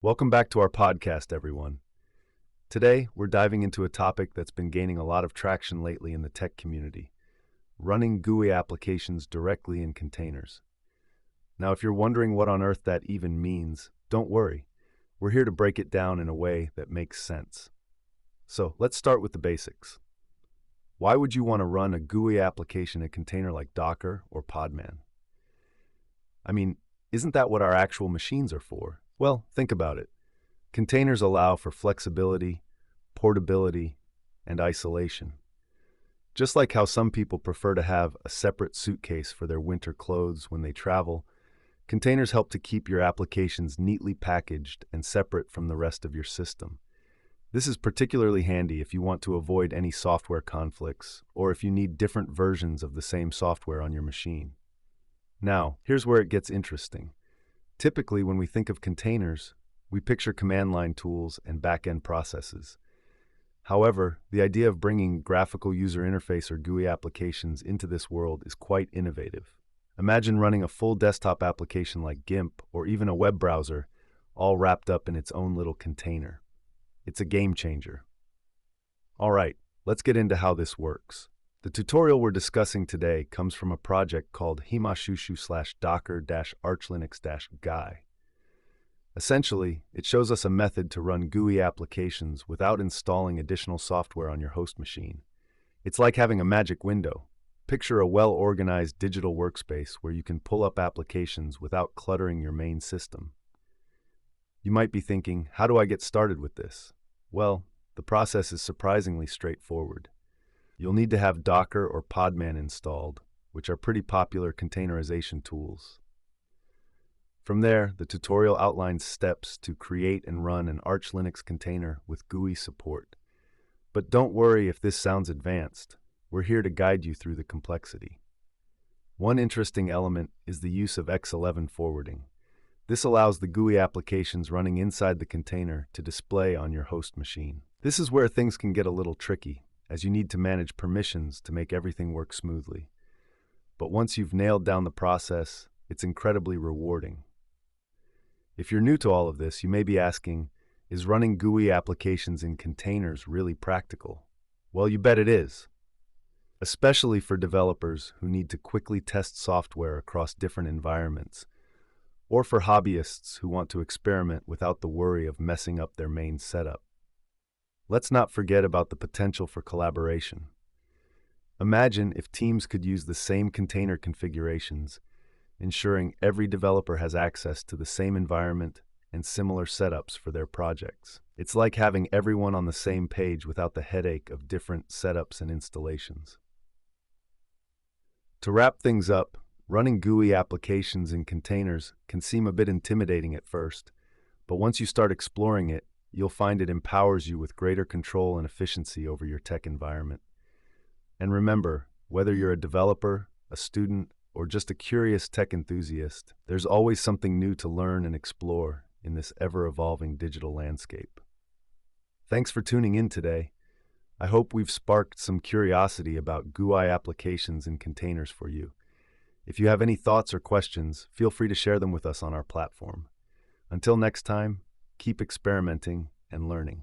Welcome back to our podcast, everyone. Today, we're diving into a topic that's been gaining a lot of traction lately in the tech community, running GUI applications directly in containers. Now, if you're wondering what on earth that even means, don't worry. We're here to break it down in a way that makes sense. So, let's start with the basics. Why would you want to run a GUI application in a container like Docker or Podman? I mean, isn't that what our actual machines are for? Well, think about it. Containers allow for flexibility, portability, and isolation. Just like how some people prefer to have a separate suitcase for their winter clothes when they travel, containers help to keep your applications neatly packaged and separate from the rest of your system. This is particularly handy if you want to avoid any software conflicts or if you need different versions of the same software on your machine. Now, here's where it gets interesting. Typically, when we think of containers, we picture command line tools and back-end processes. However, the idea of bringing graphical user interface or GUI applications into this world is quite innovative. Imagine running a full desktop application like GIMP or even a web browser, all wrapped up in its own little container. It's a game changer. All right, let's get into how this works. The tutorial we're discussing today comes from a project called hemashushu/docker-archlinux-gui. Essentially, it shows us a method to run GUI applications without installing additional software on your host machine. It's like having a magic window. Picture a well-organized digital workspace where you can pull up applications without cluttering your main system. You might be thinking, how do I get started with this? Well, the process is surprisingly straightforward. You'll need to have Docker or Podman installed, which are pretty popular containerization tools. From there, the tutorial outlines steps to create and run an Arch Linux container with GUI support. But don't worry if this sounds advanced. We're here to guide you through the complexity. One interesting element is the use of X11 forwarding. This allows the GUI applications running inside the container to display on your host machine. This is where things can get a little tricky, as you need to manage permissions to make everything work smoothly. But once you've nailed down the process, it's incredibly rewarding. If you're new to all of this, you may be asking, is running GUI applications in containers really practical? Well, you bet it is. Especially for developers who need to quickly test software across different environments, or for hobbyists who want to experiment without the worry of messing up their main setup. Let's not forget about the potential for collaboration. Imagine if teams could use the same container configurations, ensuring every developer has access to the same environment and similar setups for their projects. It's like having everyone on the same page without the headache of different setups and installations. To wrap things up, running GUI applications in containers can seem a bit intimidating at first, but once you start exploring it, you'll find it empowers you with greater control and efficiency over your tech environment. And remember, whether you're a developer, a student, or just a curious tech enthusiast, there's always something new to learn and explore in this ever-evolving digital landscape. Thanks for tuning in today. I hope we've sparked some curiosity about GUI applications and containers for you. If you have any thoughts or questions, feel free to share them with us on our platform. Until next time, keep experimenting and learning.